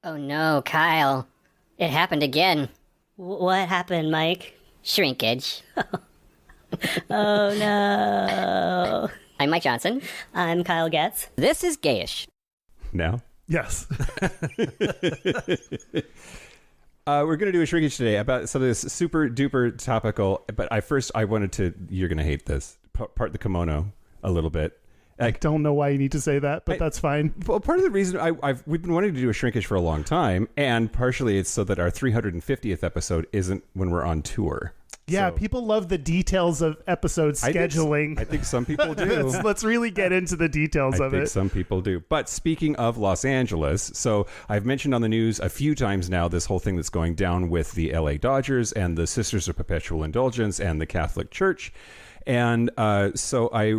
Oh no, Kyle. It happened again. What happened, Mike? Shrinkage. Oh no. I'm Mike Johnson. I'm Kyle Getz. This is Gayish. Now? Yes. We're going to do a shrinkage today about some of this super duper topical, but I wanted to, you're going to hate this, part the kimono a little bit. I don't know why you need to say that, but that's fine. Well, part of the reason we've been wanting to do a shrinkage for a long time, and partially it's so that our 350th episode isn't when we're on tour. Yeah, So- people love the details of episode scheduling. I think some people do. Let's really get into the details I of think it. some people do. But speaking of Los Angeles, so I've mentioned on the news a few times now this whole thing that's going down with the LA Dodgers and the Sisters of Perpetual Indulgence and the Catholic Church. And so I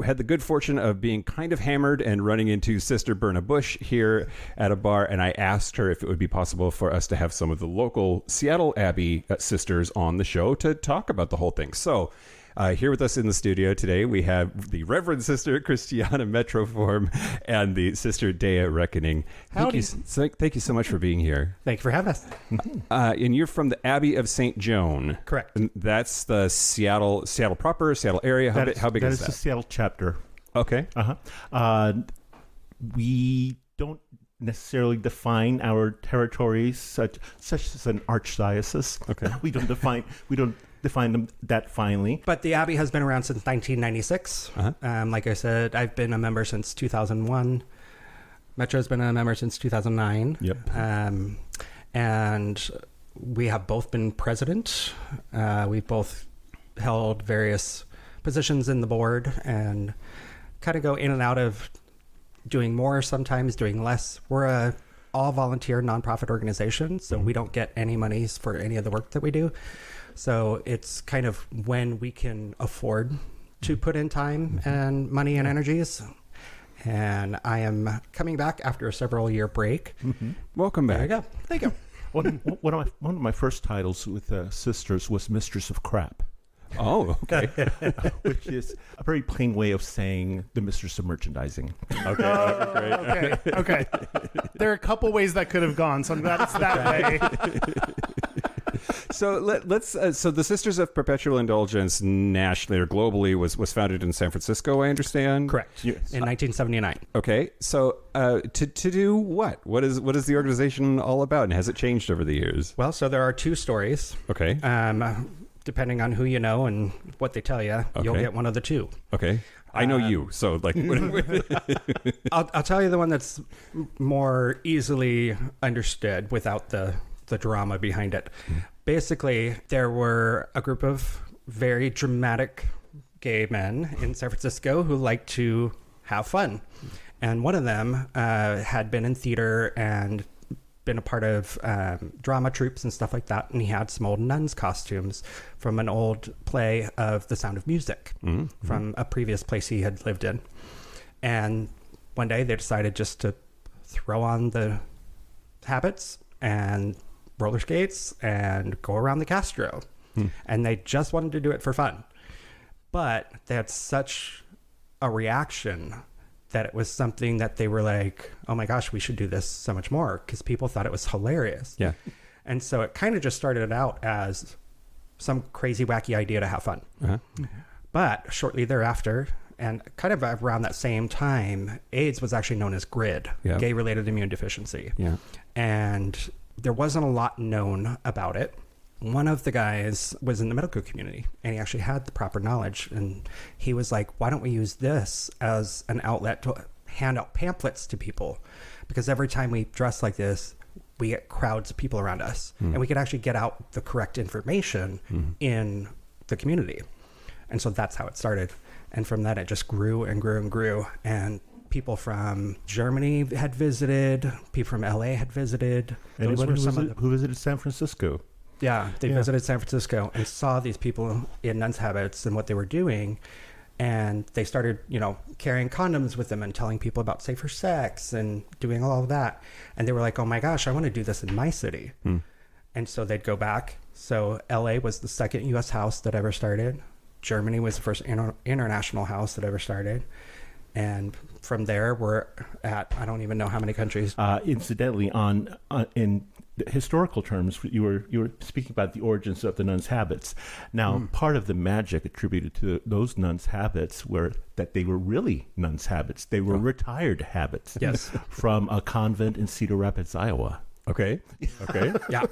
had the good fortune of being kind of hammered and running into Sister Berna Bush here at a bar. And I asked her if it would be possible for us to have some of the local Seattle Abbey sisters on the show to talk about the whole thing. So here with us in the studio today, we have the Reverend Sister Christiana Metroform and the Sister Daya Reckoning. Thank you so much for being here. Thank you for having us. And you're from the Abbey of St. Joan. Correct. And that's the Seattle proper, Seattle area. How big is That is the that? Seattle chapter. Okay. We don't necessarily define our territories such as an archdiocese. Okay. We don't define them that finely. But the Abbey has been around since 1996. Like I said, I've been a member since 2001. Metro's been a member since 2009. Yep. And we have both been president. We've both held various positions in the board and kind of go in and out of doing more, sometimes doing less. We're a all volunteer nonprofit organization, so we don't get any monies for any of the work that we do. So it's kind of when we can afford to put in time and money and energies. And I am coming back after a several-year break. Welcome back. There you go. Thank you. One of my first titles with sisters was Mistress of Crap, Oh, okay. which is a very plain way of saying the Mistress of Merchandising. Okay. Great. Okay. There are a couple ways that could have gone, so I'm glad it's that way. So let's. So the Sisters of Perpetual Indulgence nationally or globally was founded in San Francisco, I understand. Correct. Yes. In 1979. Okay. So to do what? What is the organization all about, and has it changed over the years? Well, so there are two stories. Okay. Depending on who you know and what they tell you, you'll Okay. get one of the two. Okay. I know you, so like. I'll tell you the one that's more easily understood without the drama behind it. Basically, there were a group of very dramatic gay men in San Francisco who liked to have fun. And one of them had been in theater and been a part of drama troupes and stuff like that. And he had some old nuns' costumes from an old play of The Sound of Music from a previous place he had lived in. And one day they decided just to throw on the habits and roller skates and go around the Castro. And they just wanted to do it for fun. But they had such a reaction that it was something that they were like, oh my gosh, we should do this so much more, because people thought it was hilarious. Yeah. And so it kind of just started out as some crazy, wacky idea to have fun. But shortly thereafter, and kind of around that same time, AIDS was actually known as GRID, Yeah. gay-related immune deficiency. Yeah. And there wasn't a lot known about it. One of the guys was in the medical community, and he actually had the proper knowledge. And he was like, why don't we use this as an outlet to hand out pamphlets to people? Because every time we dress like this, we get crowds of people around us. And we could actually get out the correct information in the community. And so that's how it started. And from that, it just grew and grew and grew. And people from Germany had visited, people from LA had visited. Anyone who visited San Francisco? Yeah, they visited San Francisco and saw these people in nuns' habits and what they were doing. And they started, carrying condoms with them and telling people about safer sex and doing all of that. And they were like, oh my gosh, I want to do this in my city. And so they'd go back. So LA was the second U.S. house that ever started. Germany was the first international house that ever started. And from there, we're at, I don't even know how many countries. Incidentally, in historical terms, you were speaking about the origins of the nuns' habits. Now, part of the magic attributed to those nuns' habits were that they were really nuns' habits. They were retired habits. Yes. From a convent in Cedar Rapids, Iowa. Okay. Yeah.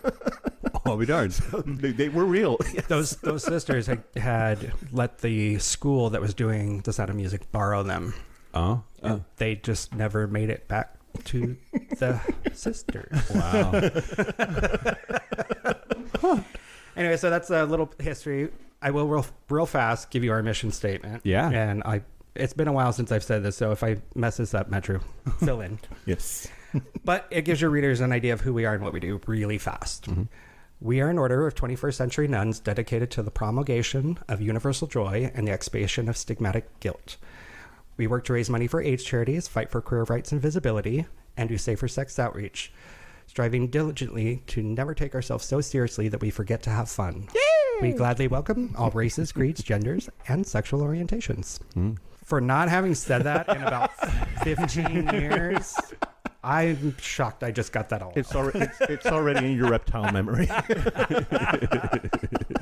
I'll be darned. They were real. Those sisters had let the school that was doing The Sound of Music borrow them. Oh. And they just never made it back to the sisters. Wow. Anyway, so that's a little history. I will real fast give you our mission statement. Yeah. And it's been a while since I've said this, so if I mess this up, Metro, fill in. Yes. But it gives your readers an idea of who we are and what we do really fast. We are an order of 21st century nuns dedicated to the promulgation of universal joy and the expiation of stigmatic guilt. We work to raise money for AIDS charities, fight for queer rights and visibility, and do safer sex outreach, striving diligently to never take ourselves so seriously that we forget to have fun. Yay! We gladly welcome all races, creeds, genders, and sexual orientations. For not having said that in about 15 years, I'm shocked I just got that all. It's already in your reptile memory.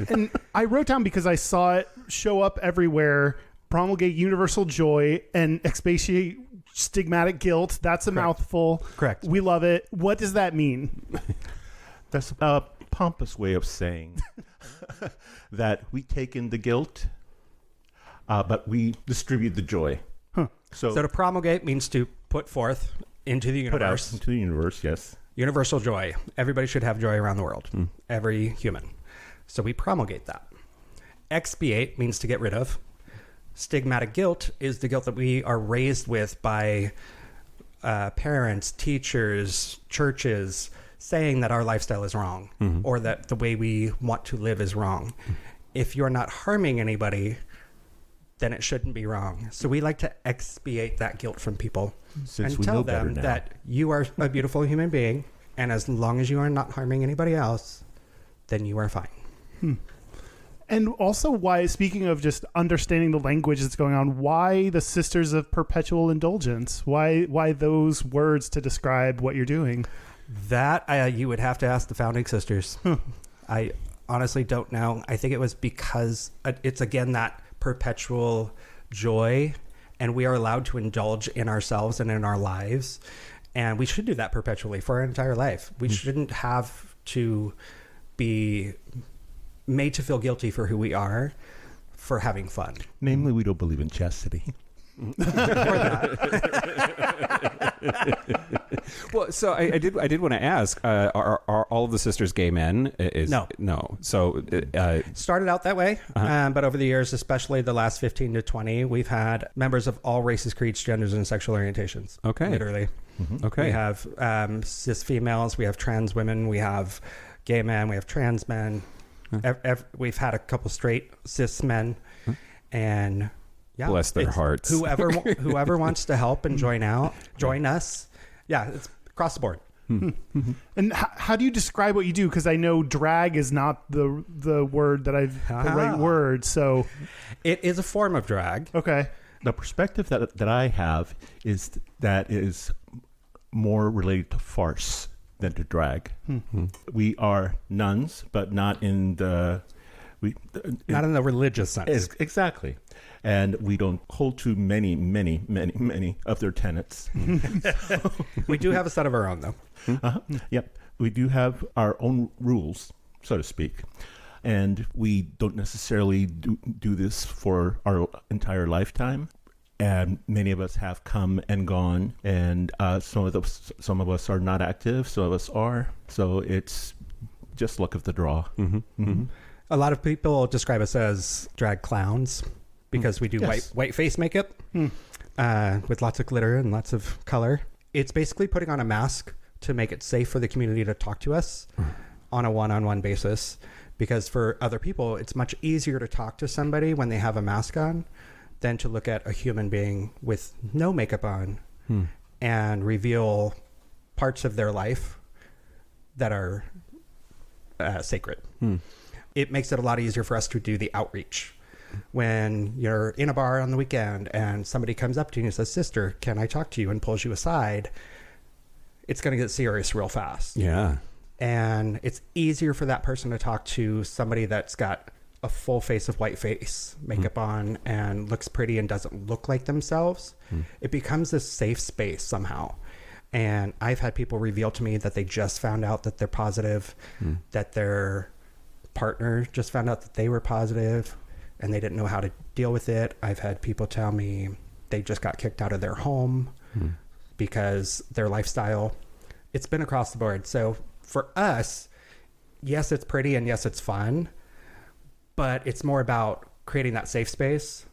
And I wrote down because I saw it show up everywhere. Promulgate universal joy and expiate stigmatic guilt. That's a mouthful. Correct. We love it. What does that mean? That's a pompous way of saying that we take in the guilt, but we distribute the joy. So to promulgate means to put forth into the put out universe. into the universe, yes. Universal joy. Everybody should have joy around the world. Every human. So we promulgate that. Expiate means to get rid of. Stigmatic guilt is the guilt that we are raised with by parents, teachers, churches, saying that our lifestyle is wrong or that the way we want to live is wrong. If you're not harming anybody, then it shouldn't be wrong. So we like to expiate that guilt from people Since and we tell know better them now. that you are a beautiful human being, and as long as you are not harming anybody else, then you are fine. And also, why, speaking of just understanding the language that's going on, why the Sisters of Perpetual Indulgence? Why those words to describe what you're doing? That you would have to ask the founding sisters. I honestly don't know. I think it was because it's, again, that perpetual joy, and we are allowed to indulge in ourselves and in our lives, and we should do that perpetually for our entire life. We shouldn't have to be made to feel guilty for who we are for having fun. Namely, we don't believe in chastity. Well, so I did want to ask: are all of the sisters gay men? No. So Started out that way, but over the years, especially the last 15 to 20, we've had members of all races, creeds, genders, and sexual orientations. Okay. Literally. okay, We have cis females, we have trans women, we have gay men, we have trans men. We've had a couple straight cis men, and yeah, bless their it's hearts. whoever wants to help and join us. Yeah, it's across the board. And how do you describe what you do? Because I know drag is not the word that the right word. So It is a form of drag. okay, The perspective that I have is that is more related to farce than to drag. We are nuns, but not in the Not in the religious sense. exactly, and we don't hold to many of their tenets. We do have a set of our own, though. Yep, we do have our own rules, so to speak, and we don't necessarily do this for our entire lifetime. And many of us have come and gone, and some of us are not active, some of us are. So it's just luck of the draw. A lot of people describe us as drag clowns because we do Yes. white face makeup with lots of glitter and lots of color. It's basically putting on a mask to make it safe for the community to talk to us on a one-on-one basis. Because for other people, it's much easier to talk to somebody when they have a mask on than to look at a human being with no makeup on and reveal parts of their life that are sacred. It makes it a lot easier for us to do the outreach. when you're in a bar on the weekend and somebody comes up to you and says, "Sister, can I talk to you?" and pulls you aside, it's going to get serious real fast. Yeah. And it's easier for that person to talk to somebody that's got a full face of white face, makeup on, and looks pretty and doesn't look like themselves. It becomes this safe space somehow. And I've had people reveal to me that they just found out that they're positive, that their partner just found out that they were positive, and they didn't know how to deal with it. I've had people tell me they just got kicked out of their home because their lifestyle. It's been across the board. So for us, yes, it's pretty and yes, it's fun, but it's more about creating that safe space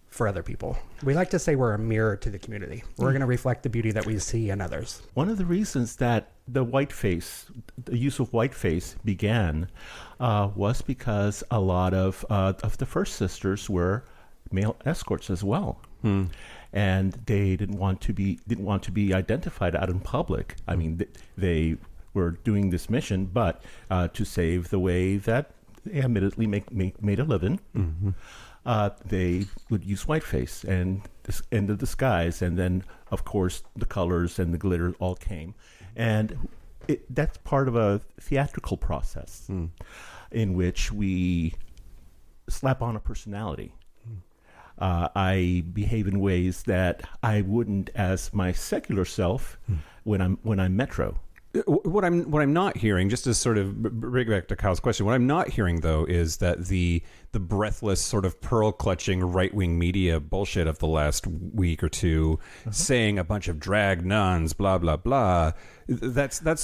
for other people. We like to say we're a mirror to the community. We're going to reflect the beauty that we see in others. One of the reasons that the use of whiteface began was because a lot of the first sisters were male escorts as well. And they didn't want to be identified out in public. I mean, they were doing this mission, but to save the way that they admittedly made a living, they would use whiteface and the disguise, and then of course the colors and the glitter all came, and that's part of a theatrical process in which we slap on a personality. I behave in ways that I wouldn't as my secular self when I'm Metro. What I'm not hearing, just to sort of bring back to Kyle's question, what I'm not hearing though is that the breathless sort of pearl clutching right wing media bullshit of the last week or two, saying a bunch of drag nuns, blah blah blah. That's it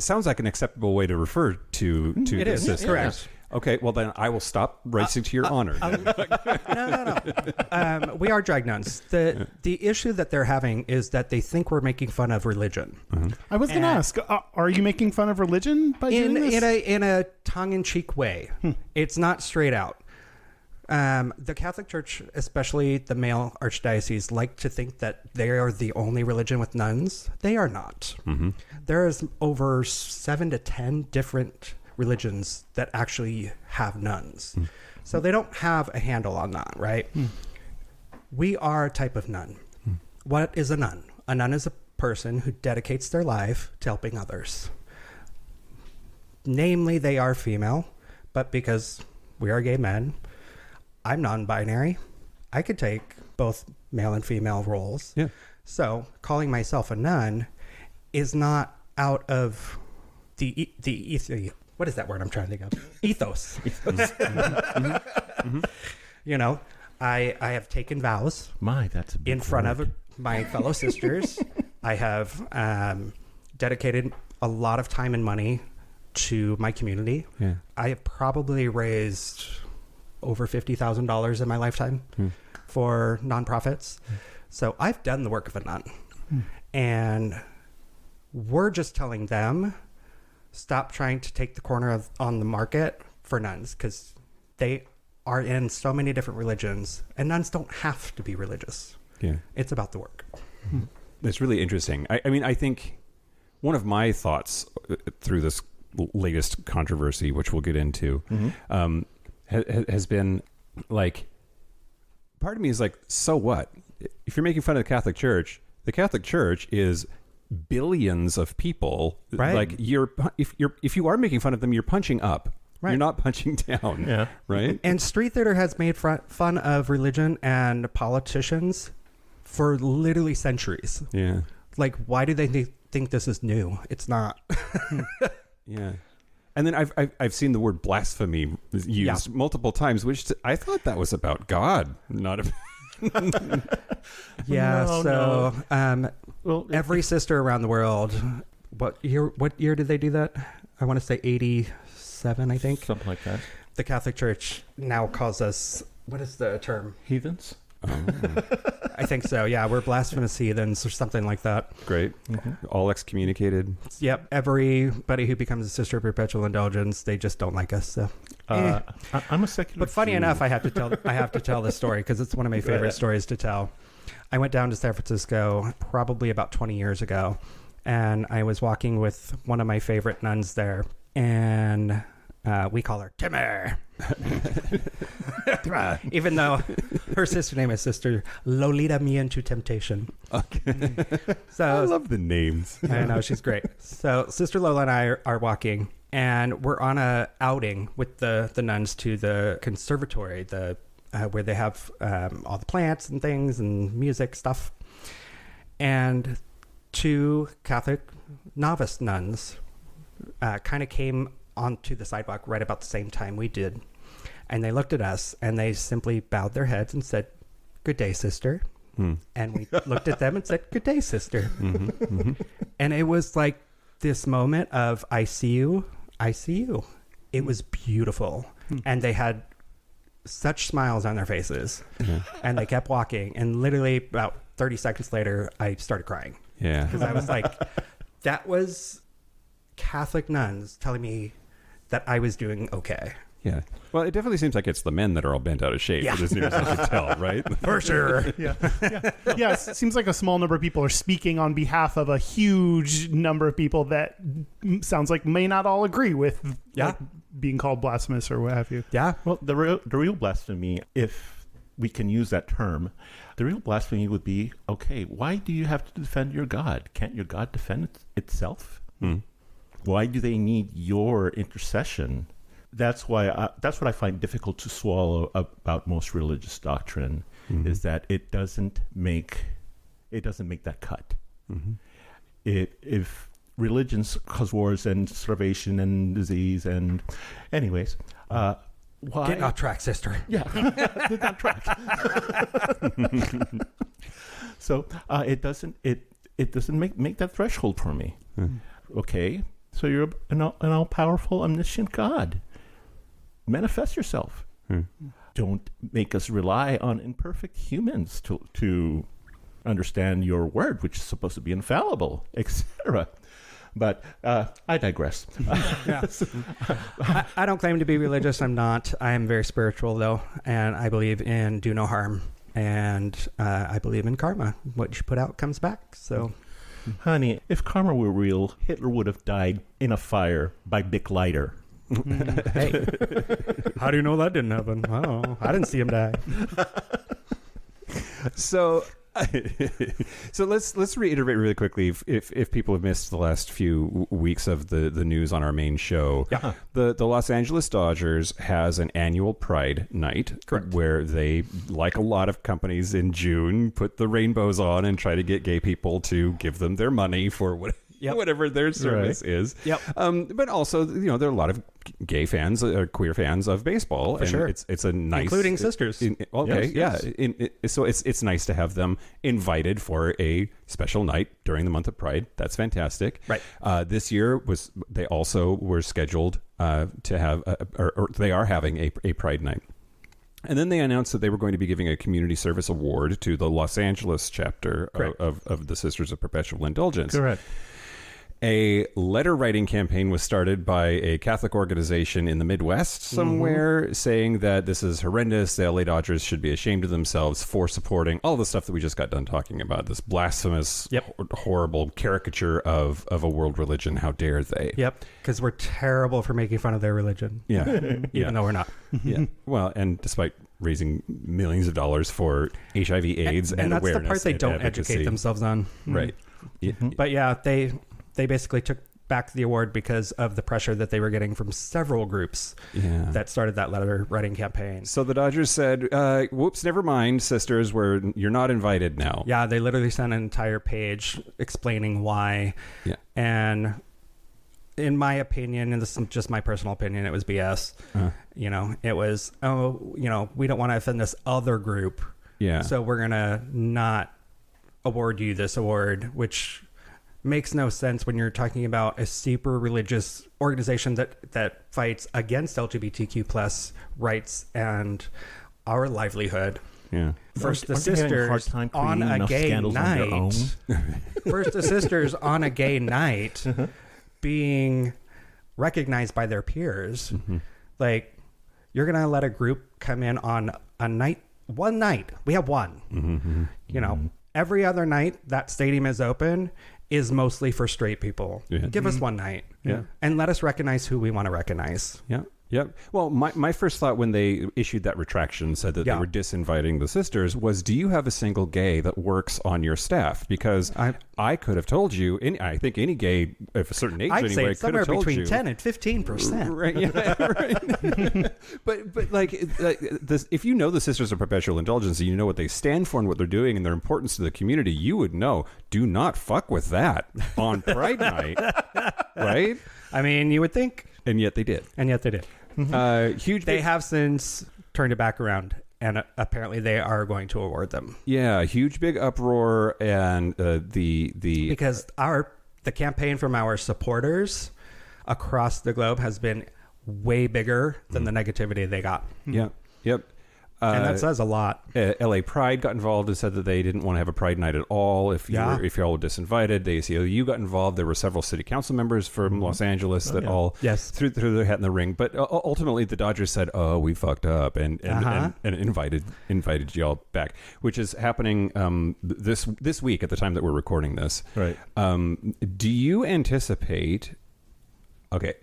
sounds like an acceptable way to refer to It the is system. correct. Okay, well then I will stop racing to your honor. No. We are drag nuns. The issue that they're having is that they think we're making fun of religion. I was going to ask, are you making fun of religion by doing this? In a tongue-in-cheek way. It's not straight out. The Catholic Church, especially the male archdiocese, like to think that they are the only religion with nuns. They are not. There is over 7 to 10 different religions that actually have nuns. So they don't have a handle on that, right? We are a type of nun. What is a nun? A nun is a person who dedicates their life to helping others. Namely, they are female, but because we are gay men, I'm non-binary. I could take both male and female roles. Yeah. So calling myself a nun is not out of the what is that word I'm trying to think of? Ethos. You know, I have taken vows That's a big in front word. of my fellow sisters. I have dedicated a lot of time and money to my community. Yeah. I have probably raised over $50,000 in my lifetime for nonprofits. So I've done the work of a nun. And we're just telling them, stop trying to take the corner on the market for nuns, because they are in so many different religions, and nuns don't have to be religious. Yeah. It's about the work. That's really interesting. I mean, I think one of my thoughts through this latest controversy, which we'll get into, has been like, part of me is like, so what? If you're making fun of the Catholic Church is billions of people. Right. Like if you are making fun of them, you're punching up. Right. You're not punching down. Yeah. Right. And street theater has made fun of religion and politicians for literally centuries. Yeah. Like, why do they think this is new? It's not. Yeah. And then I've seen the word blasphemy used multiple times, which I thought that was about God, not about. Yeah. No, So every sister around the world, what year did they do that? I want to say 87, I think. Something like that. The Catholic Church now calls us, what is the term? Heathens? I think so. Yeah, we're blasphemous heathens or something like that. Great. All excommunicated. Yep. Everybody who becomes a Sister of Perpetual Indulgence, they just don't like us. So. I'm a secular. But funny Jew. enough, I have to tell this story because it's one of my favorite stories to tell. I went down to San Francisco probably about 20 years ago, and I was walking with one of my favorite nuns there, and We call her Timmer. Even though her sister name is Sister Lolita Me Into Temptation. Okay. So I love the names. I know, she's great. So Sister Lola and I are walking, and we're on a outing with the nuns to the conservatory, where they have all the plants and things and music stuff. And 2 Catholic novice nuns kind of came onto the sidewalk right about the same time we did. And they looked at us and they simply bowed their heads and said, "Good day, sister." And we looked at them and said, "Good day, sister." And it was like this moment of, I see you, I see you. It was beautiful. And they had such smiles on their faces. And they kept walking. And literally about 30 seconds later, I started crying. Yeah. Because I was like, that was Catholic nuns telling me that I was doing okay. Yeah. Well, it definitely seems like it's the men that are all bent out of shape for this news, I can tell, right? For sure. Yeah. It seems like a small number of people are speaking on behalf of a huge number of people that sounds like may not all agree with like, being called blasphemous or what have you. Yeah. Well, the real blasphemy, if we can use that term, the real blasphemy would be, okay, why do you have to defend your God? Can't your God defend itself? Why do they need your intercession? That's what I find difficult to swallow about most religious doctrine, is that it doesn't make that cut. If religions cause wars and starvation and disease and, anyways, why? Get off track, sister. Yeah, get on track. So it doesn't make that threshold for me. Okay, so you're an all-powerful, omniscient God. Manifest yourself. Don't make us rely on imperfect humans to understand your word, which is supposed to be infallible, etc. But I digress. I don't claim to be religious. I'm not. I am very spiritual, though, and I believe in do no harm, and I believe in karma. What you put out comes back. So, Honey, if karma were real, Hitler would have died in a fire by Dick Lighter. hey, how do you know that didn't happen? Oh, I didn't see him die. So let's reiterate really quickly if people have missed the last few weeks of the news on our main show. Yeah. The Los Angeles Dodgers has an annual Pride Night. Correct. Where they, like a lot of companies in June, put the rainbows on and try to get gay people to give them their money for whatever their service is. Yep. But also, there are a lot of gay fans, queer fans of baseball. For sure. It's a nice... Including sisters. Okay, Yes. So it's nice to have them invited for a special night during the month of Pride. That's fantastic. Right. This year they also were scheduled to have, or they are having a Pride night. And then they announced that they were going to be giving a community service award to the Los Angeles chapter of the Sisters of Perpetual Indulgence. Correct. A letter writing campaign was started by a Catholic organization in the Midwest somewhere saying that this is horrendous. The LA Dodgers should be ashamed of themselves for supporting all the stuff that we just got done talking about. This blasphemous, horrible caricature of a world religion. How dare they? Yep. Because we're terrible for making fun of their religion. Yeah. Even though we're not. Yeah. Well, and despite raising millions of dollars for HIV, AIDS, and that's awareness. the part they and don't advocacy. educate themselves on. Right. But yeah, they basically took back the award because of the pressure that they were getting from several groups that started that letter writing campaign. So the Dodgers said, whoops, never mind, sisters, you're not invited now. Yeah, they literally sent an entire page explaining why. Yeah. And in my opinion, and this is just my personal opinion, it was BS. It was, we don't want to offend this other group. Yeah. So we're going to not award you this award, which makes no sense when you're talking about a super religious organization that fights against LGBTQ plus rights and our livelihood. Yeah. First, the Aren't they having a hard sisters time on creating a enough gay scandals on their night. First, the sisters on a gay night being recognized by their peers. Like, you're going to let a group come in on one night. We have one. Every other night that stadium is open is mostly for straight people. Yeah. Give us one night. Yeah. And let us recognize who we want to recognize. Yeah. Yep. Well, my first thought when they issued that retraction said that they were disinviting the sisters was, do you have a single gay that works on your staff? Because I could have told you, I think any gay of a certain age I'd say anyway it's could have somewhere told between you. 10 and 15%. Right, yeah, right. but like this, if you know the Sisters of Perpetual Indulgence, and you know what they stand for and what they're doing and their importance to the community, you would know, do not fuck with that on Pride Night, right? I mean, you would think. And yet they did. Huge. They have since turned it back around, and apparently they are going to award them. Yeah, huge big uproar, and the because the campaign from our supporters across the globe has been way bigger than the negativity they got. Yeah. Yep. And that says a lot. LA Pride got involved and said that they didn't want to have a Pride night at all. If y'all were disinvited, the ACLU got involved. There were several city council members from Los Angeles that all threw their hat in the ring. But ultimately, the Dodgers said, "Oh, we fucked up," and invited y'all back, which is happening this week at the time that we're recording this. Right. Do you anticipate? Okay.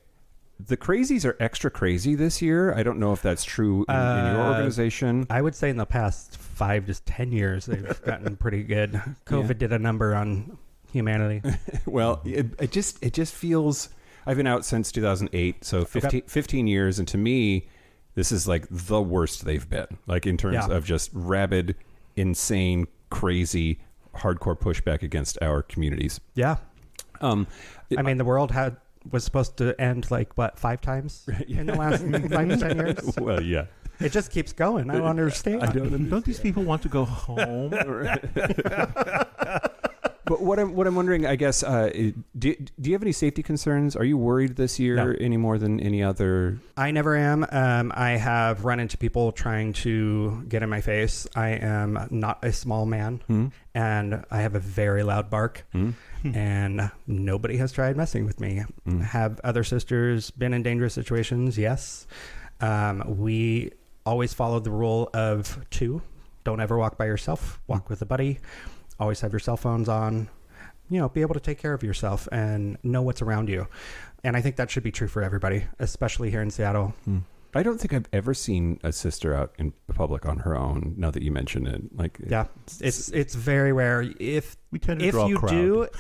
The crazies are extra crazy this year. I don't know if that's true in your organization. I would say in the past 5 to 10 years, they've gotten pretty good. COVID did a number on humanity. Well, it just feels... I've been out since 2008, so 15 years. And to me, this is like the worst they've been. Like in terms of just rabid, insane, crazy, hardcore pushback against our communities. Yeah. I mean, the world was supposed to end 5 times in the last 5 to 10 years. Well, yeah. It just keeps going. I don't understand. Don't these people want to go home? But what I'm wondering, I guess, do you have any safety concerns? Are you worried this year any more than any other? I never am. I have run into people trying to get in my face. I am not a small man, and I have a very loud bark. And nobody has tried messing with me. Have other sisters been in dangerous situations? Yes. We always followed the rule of 2. Don't ever walk by yourself. Walk with a buddy. Always have your cell phones on. Be able to take care of yourself and know what's around you. And I think that should be true for everybody, especially here in Seattle. I don't think I've ever seen a sister out in public on her own. Now that you mention it, it's very rare. If we tend to draw a crowd.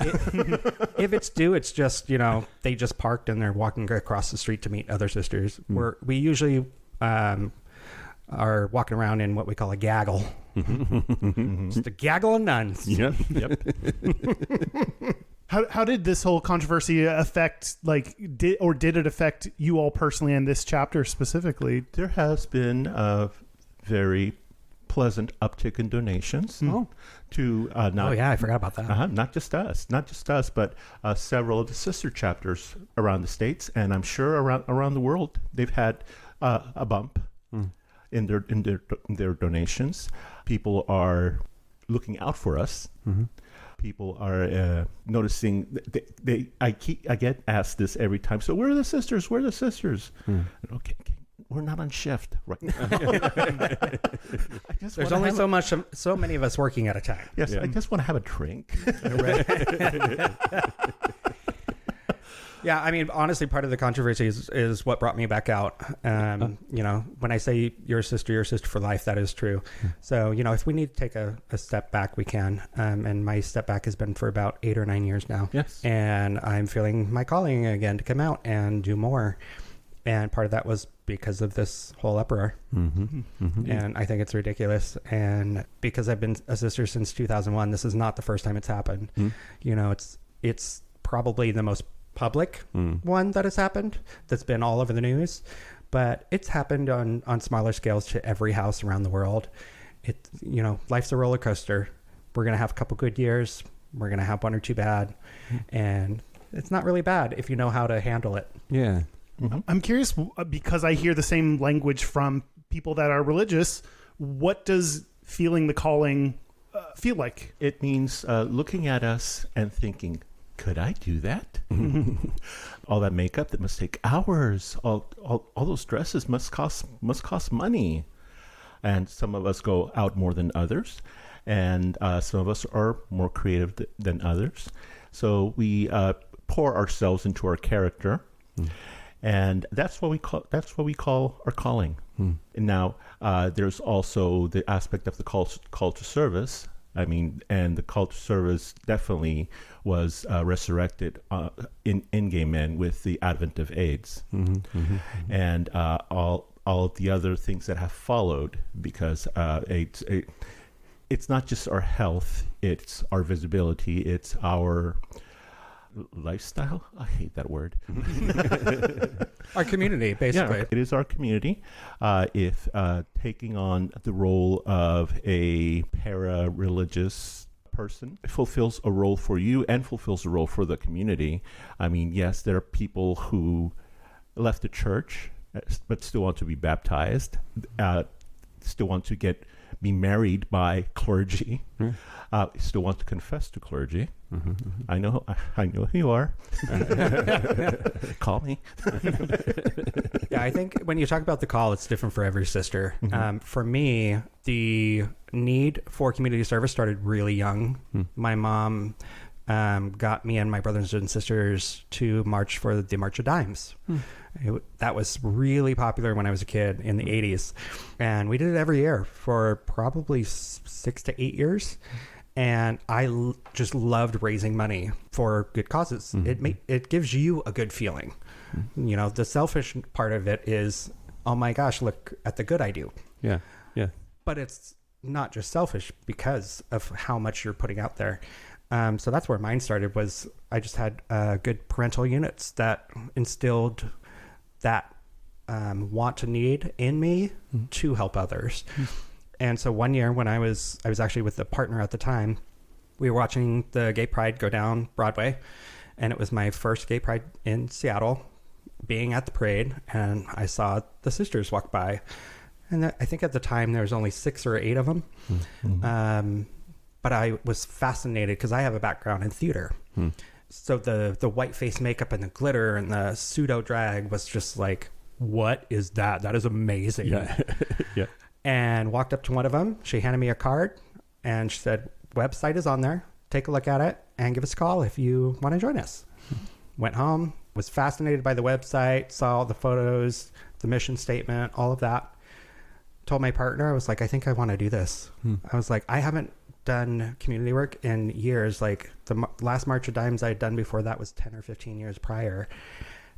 If it's due, it's just they just parked and they're walking across the street to meet other sisters. We usually are walking around in what we call a gaggle. Just a gaggle of nuns. Yep. How did this whole controversy affect, did it affect you all personally in this chapter specifically? There has been a very pleasant uptick in donations to I forgot about that. Not just us, but several of the sister chapters around the states, and I'm sure around the world they've had a bump in their donations. People are looking out for us. People are noticing. I get asked this every time. So where are the sisters? Where are the sisters? Okay, we're not on shift right now. There's only so many of us working at a time. Yes, I just want to have a drink. Yeah, I mean, honestly, part of the controversy is what brought me back out. When I say you're a sister for life, that is true. So, if we need to take a step back, we can. And my step back has been for about 8 or 9 years now. Yes. And I'm feeling my calling again to come out and do more. And part of that was because of this whole uproar. And I think it's ridiculous. And because I've been a sister since 2001, this is not the first time it's happened. It's probably the most public one that has happened, that's been all over the news, but it's happened on smaller scales to every house around the world. Life's a roller coaster. We're going to have a couple good years. We're going to have 1 or 2 bad, and it's not really bad if you know how to handle it. Yeah. I'm curious, because I hear the same language from people that are religious. What does feeling the calling feel like? It means looking at us and thinking, could I do that? All that makeup that must take hours. All those dresses must cost money. And some of us go out more than others, and some of us are more creative than others. So we pour ourselves into our character, And that's what we call our calling. And now there's also the aspect of the call to service. I mean, and the call to service definitely was resurrected in gay men with the advent of AIDS, and all of the other things that have followed, because AIDS, it's not just our health, it's our visibility, it's our lifestyle. I hate that word. Our community, basically. Yeah, it is our community. If taking on the role of a para-religious person fulfills a role for you and fulfills a role for the community. I mean, yes, there are people who left the church but still want to be baptized, still want to be married by clergy, still want to confess to clergy. I know who you are. Call me. Yeah, I think when you talk about the call, it's different for every sister. For me, the need for community service started really young. My mom got me and my brothers and sisters to march for the March of Dimes. That was really popular when I was a kid in the 80s. And we did it every year for probably 6 to 8 years. And I just loved raising money for good causes. It gives you a good feeling. You know, the selfish part of it is, oh my gosh, look at the good I do. Yeah. But it's not just selfish because of how much you're putting out there. So that's where mine started. Was I just had good parental units that instilled that want to need in me to help others. And so one year when I was actually with a partner at the time, we were watching the Gay Pride go down Broadway, and it was my first Gay Pride in Seattle, being at the parade, and I saw the sisters walk by. And I think at the time there was only 6 or 8 of them. But I was fascinated because I have a background in theater. So the white face makeup and the glitter and the pseudo drag was just like, what is that? That is amazing. Yeah. And walked up to one of them. She handed me a card and she said, website is on there. Take a look at it and give us a call if you want to join us. Went home, was fascinated by the website, saw all the photos, the mission statement, all of that. Told my partner, I was like, I think I want to do this. I was like, I haven't done community work in years. Like the last March of Dimes I had done before that was 10 or 15 years prior.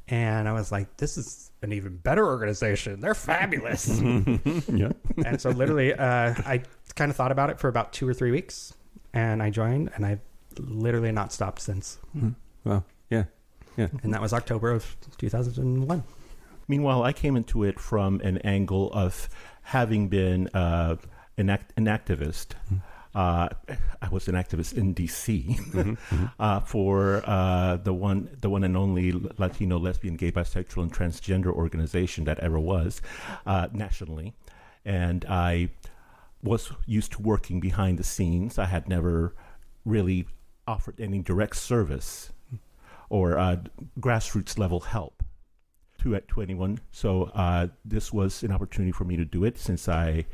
And I was like, this is an even better organization. They're fabulous. Yeah. And so literally, I kind of thought about it for about 2 or 3 weeks, and I joined, and I've literally not stopped since. Well, yeah. And that was October of 2001. Meanwhile, I came into it from an angle of having been an activist. I was an activist in D.C. For the one and only Latino, lesbian, gay, bisexual, and transgender organization that ever was nationally, and I was used to working behind the scenes. I had never really offered any direct service or grassroots level help to anyone. So this was an opportunity for me to do it. Since I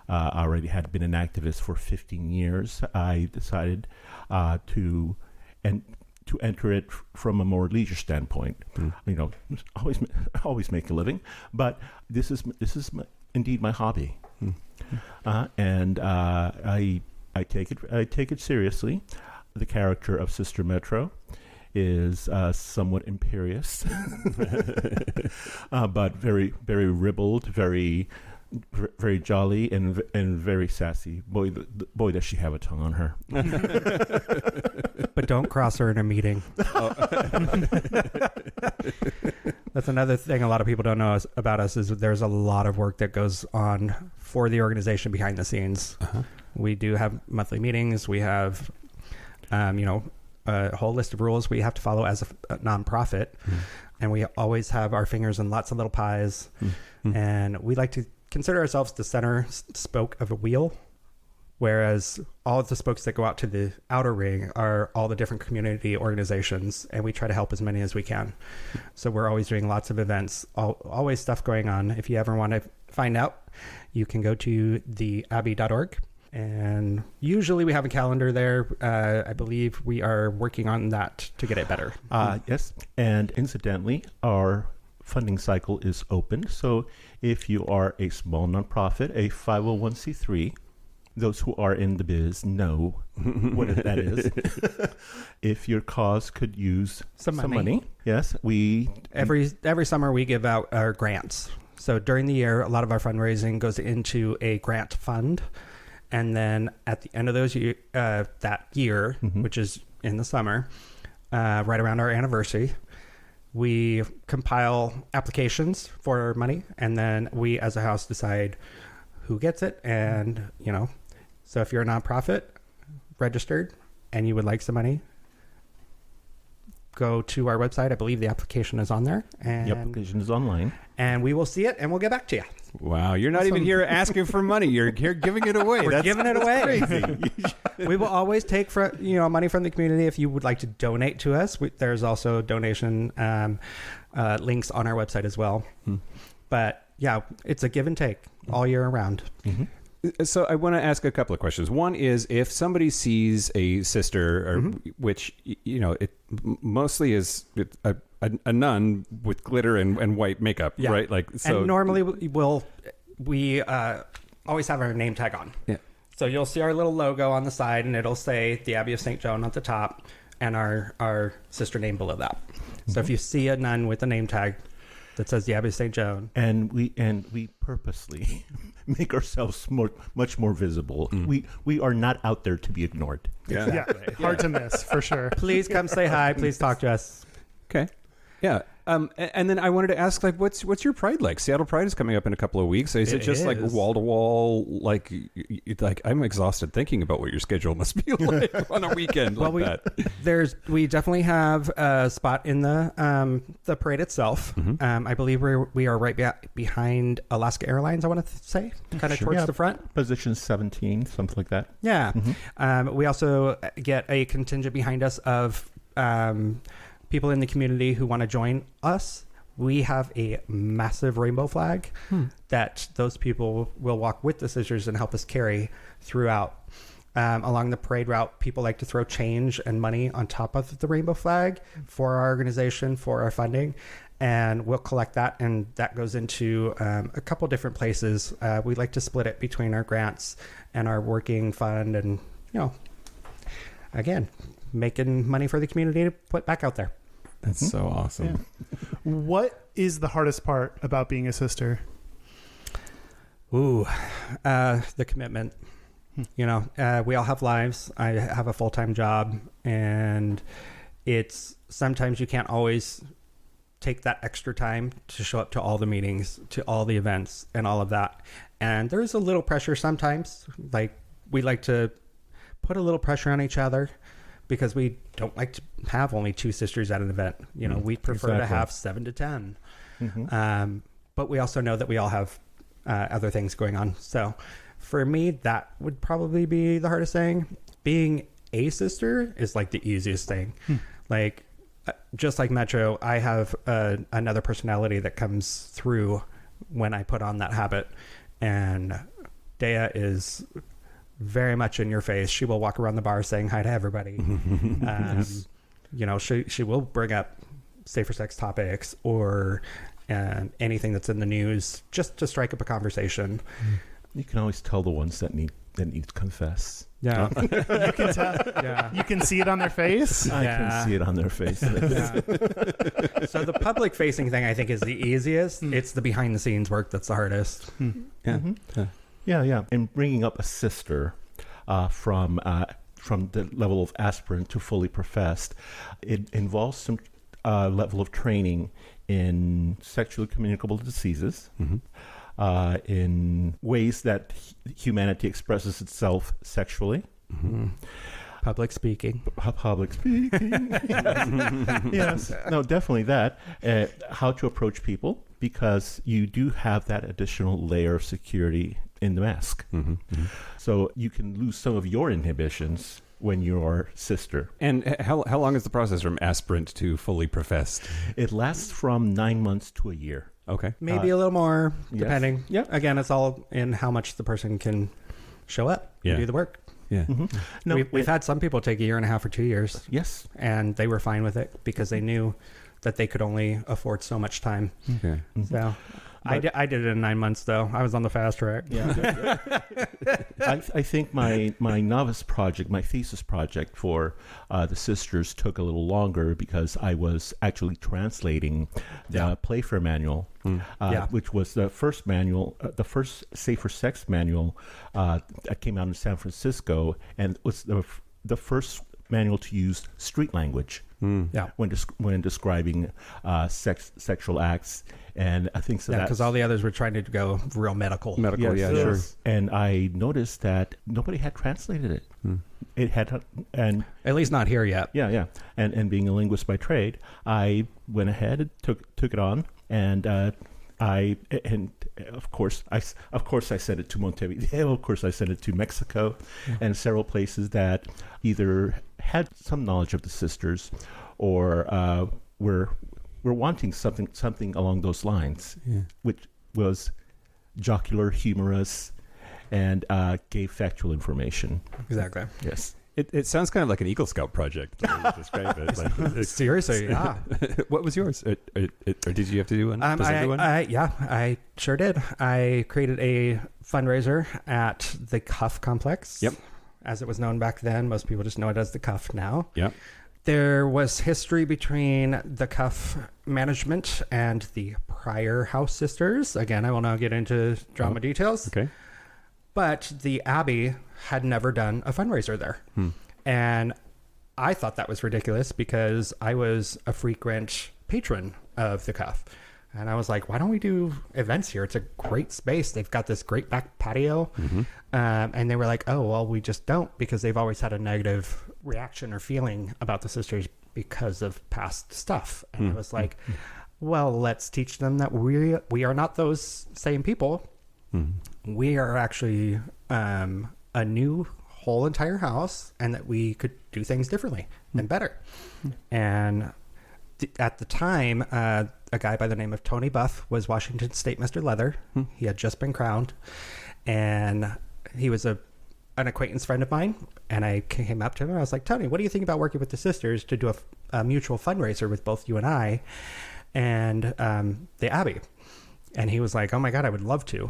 already had been an activist for 15 years, I decided to enter it from a more leisure standpoint. You know, always make a living, but this is indeed my hobby, and I take it seriously. The character of Sister Metro is somewhat imperious, but very, very ribald, very jolly, and very sassy. Boy, does she have a tongue on her. But don't cross her in a meeting. That's another thing a lot of people don't know about us, is that there's a lot of work that goes on for the organization behind the scenes. We do have monthly meetings. We have, a whole list of rules we have to follow as a nonprofit. And we always have our fingers in lots of little pies. And we like to consider ourselves the center spoke of a wheel, whereas all of the spokes that go out to the outer ring are all the different community organizations, and we try to help as many as we can. So we're always doing lots of events, always stuff going on. If you ever want to find out, you can go to theabbey.org, and usually we have a calendar there. I believe we are working on that to get it better. Yes, and incidentally, our funding cycle is open. So if you are a small nonprofit, a 501c3, those who are in the biz know what that is. If your cause could use Some money. Yes, we Every summer we give out our grants. So during the year, a lot of our fundraising goes into a grant fund, and then at the end of that year, which is in the summer, right around our anniversary, we compile applications for money, and then we as a house decide who gets it. And so if you're a nonprofit registered and you would like some money, go to our website. I believe the application is on there. And the application is online. And we will see it, and we'll get back to you. Wow, you're not even here asking for money. You're here giving it away. We're giving it away. Crazy. We will always take money from the community if you would like to donate to us. There's also donation links on our website as well. But yeah, it's a give and take all year around. So I want to ask a couple of questions. One is, if somebody sees a sister, or, which it mostly is a nun with glitter and white makeup, right? Like, so. And normally we always have our name tag on. Yeah. So you'll see our little logo on the side, and it'll say the Abbey of St. Joan at the top, and our sister name below that. So if you see a nun with a name tag that says the Abbey of St. Joan, and we purposely make ourselves much more visible. We are not out there to be ignored. Yeah, hard to miss for sure. please come say hi. Please talk to us. Okay. Yeah. And then I wanted to ask, like, what's your Pride like? Seattle Pride is coming up in a couple of weeks. Is it just like wall to wall? Like I'm exhausted thinking about what your schedule must be like on a weekend like that. We definitely have a spot in the parade itself. I believe we are right behind Alaska Airlines. I want to say, kind of towards the front, position 17, something like that. Yeah. We also get a contingent behind us of people in the community who want to join us. We have a massive rainbow flag that those people will walk with the sisters and help us carry throughout. Along the parade route, people like to throw change and money on top of the rainbow flag for our organization, for our funding, and we'll collect that, and that goes into a couple different places. We like to split it between our grants and our working fund, and again, making money for the community to put back out there. That's so awesome. Yeah. What is the hardest part about being a sister? Ooh, the commitment. We all have lives. I have a full-time job, and it's sometimes you can't always take that extra time to show up to all the meetings, to all the events, and all of that. And there's a little pressure sometimes. Like, we like to put a little pressure on each other, because we don't like to have only 2 sisters at an event. We prefer to have 7 to 10. But we also know that we all have other things going on. So for me, that would probably be the hardest thing. Being a sister is like the easiest thing. Like, just like Metro, I have another personality that comes through when I put on that habit. And Daya is very much in your face. She will walk around the bar saying hi to everybody. She will bring up safer sex topics or anything that's in the news just to strike up a conversation. You can always tell the ones that need to confess. Yeah. You can tell. Yeah. You can see it on their face. I can see it on their face. So the public facing thing, I think, is the easiest. It's the behind the scenes work that's the hardest. Yeah. And bringing up a sister from the level of aspirant to fully professed, it involves some level of training in sexually communicable diseases, in ways that humanity expresses itself sexually. Public speaking. Yes. No, definitely that. How to approach people, because you do have that additional layer of security in the mask. So you can lose some of your inhibitions when you're sister. And how long is the process from aspirant to fully professed? It lasts from 9 months to a year. Okay. Maybe a little more, depending. Yes. Yeah. Again, it's all in how much the person can show up and do the work. Yeah. No, we've had some people take 1.5 years or 2 years. Yes. And they were fine with it because they knew that they could only afford so much time. Okay. So I did it in 9 months, though. I was on the fast track. Yeah. I think my novice project, my thesis project for the sisters took a little longer because I was actually translating the Playfair manual, which was the first manual, the first safer sex manual that came out in San Francisco, and was the first manual to use street language when describing sexual acts. And I think so. Yeah, because all the others were trying to go real medical. Sure. And I noticed that nobody had translated it. It had, and At least not here yet. yeah. And being a linguist by trade, I went ahead and took it on, and of course I sent it to Montevideo. Of course I sent it to Mexico, and several places that either had some knowledge of the sisters, or were wanting something along those lines, which was jocular, humorous, and gave factual information. Exactly. Yes. It sounds kind of like an Eagle Scout project. The way you describe it. Like, Seriously, yeah. what was yours? Or did you have to do one? I sure did. I created a fundraiser at the Cuff Complex. Yep. As it was known back then. Most people just know it as the Cuff now. Yep. There was history between the Cuff management and the prior house sisters. Again, I will not get into drama details. Okay. But the Abbey had never done a fundraiser there. And I thought that was ridiculous because I was a frequent patron of the Cuff. And I was like, why don't we do events here? It's a great space. They've got this great back patio. And they were like, oh, well, we just don't, because they've always had a negative reaction or feeling about the sisters because of past stuff. And I was like, well, let's teach them that we are not those same people. We are actually a new whole entire house, and that we could do things differently and better. And at the time, a guy by the name of Tony Buff was Washington State Mr. Leather. He had just been crowned, and he was an acquaintance friend of mine. And I came up to him and I was like, Tony, what do you think about working with the sisters to do a mutual fundraiser with both you and I and the Abbey? And he was like, oh my God, I would love to.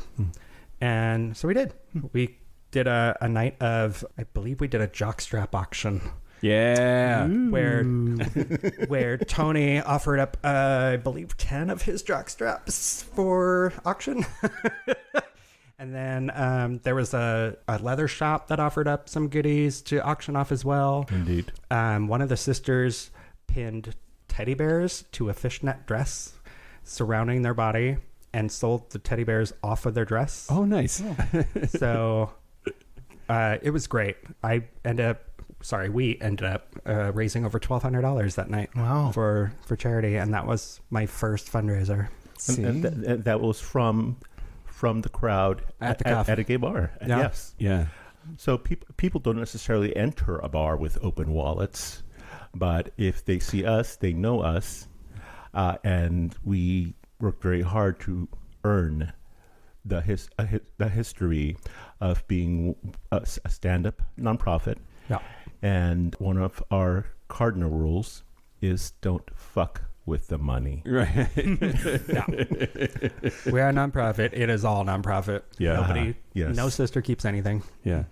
And so we did. We did a night of, I believe we did a jockstrap auction. Yeah. Where Tony offered up, I believe, 10 of his jockstraps for auction. And then there was a leather shop that offered up some goodies to auction off as well. Indeed. One of the sisters pinned teddy bears to a fishnet dress surrounding their body and sold the teddy bears off of their dress. Oh, nice. So it was great. We ended up raising over $1,200 that night. Wow. For charity, and that was my first fundraiser. And that was from the crowd At the Cuff. at a gay bar. Yeah. Yes. Yeah. So people don't necessarily enter a bar with open wallets, but if they see us, they know us, and we work very hard to earn the history of being a stand-up nonprofit. Yeah. And one of our cardinal rules is don't fuck with the money. Right. Yeah. We are a nonprofit. It is all nonprofit. Yeah. Nobody, Yes. no sister keeps anything. Yeah.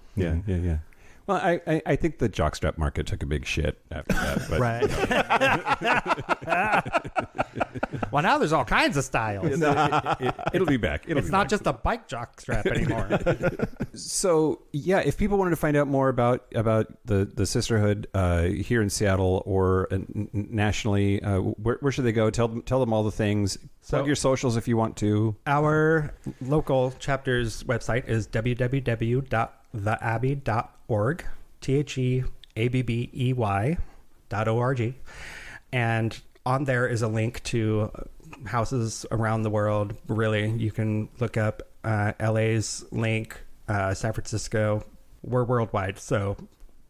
Well, I think the jockstrap market took a big shit after that. But, Right. Well, now there's all kinds of styles. it'll be back. It's not just a bike jockstrap anymore. So, yeah, if people wanted to find out more about the sisterhood here in Seattle or nationally, where should they go? Tell them all the things. Plug your socials if you want to. Our local chapter's website is www.theabbey.org, THEABBEY.org. And on there is a link to houses around the world. Really, you can look up LA's link, San Francisco. We're worldwide, so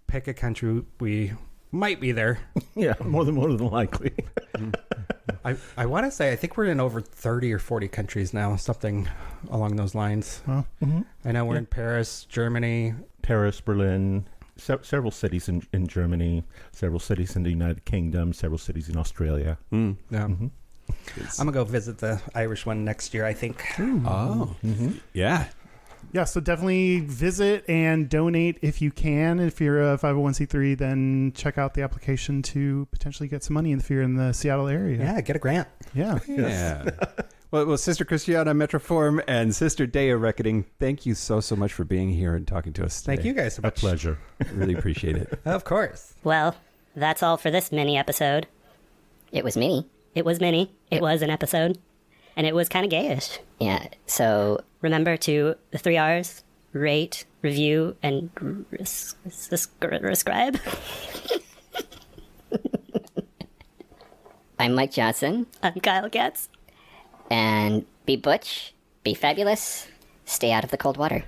pick a country. We might be there. Yeah, more than likely. I want to say, I think we're in over 30 or 40 countries now, something along those lines. Well, I know we're in Paris, Germany, Paris, Berlin, several cities in Germany, several cities in the United Kingdom, several cities in Australia. Yeah. I'm gonna go visit the Irish one next year, I think. Oh, yeah. Yeah, so definitely visit and donate if you can. If you're a 501c3, then check out the application to potentially get some money if you're in the Seattle area. Yeah, get a grant. Yeah. Yeah. Well, Sister Christiana, Metroform, and Sister Daya Reckoning, thank you so much for being here and talking to us today. Thank you guys so A much. pleasure. Really appreciate it. Of course. Well, that's all for this mini episode. It was mini. It was mini. It was an episode. And it was kind of gayish. Yeah, so Remember to the 3 R's, rate, review, and prescribe. I'm Mike Johnson, I'm Kyle Getz. and be butch, be fabulous, stay out of the cold water.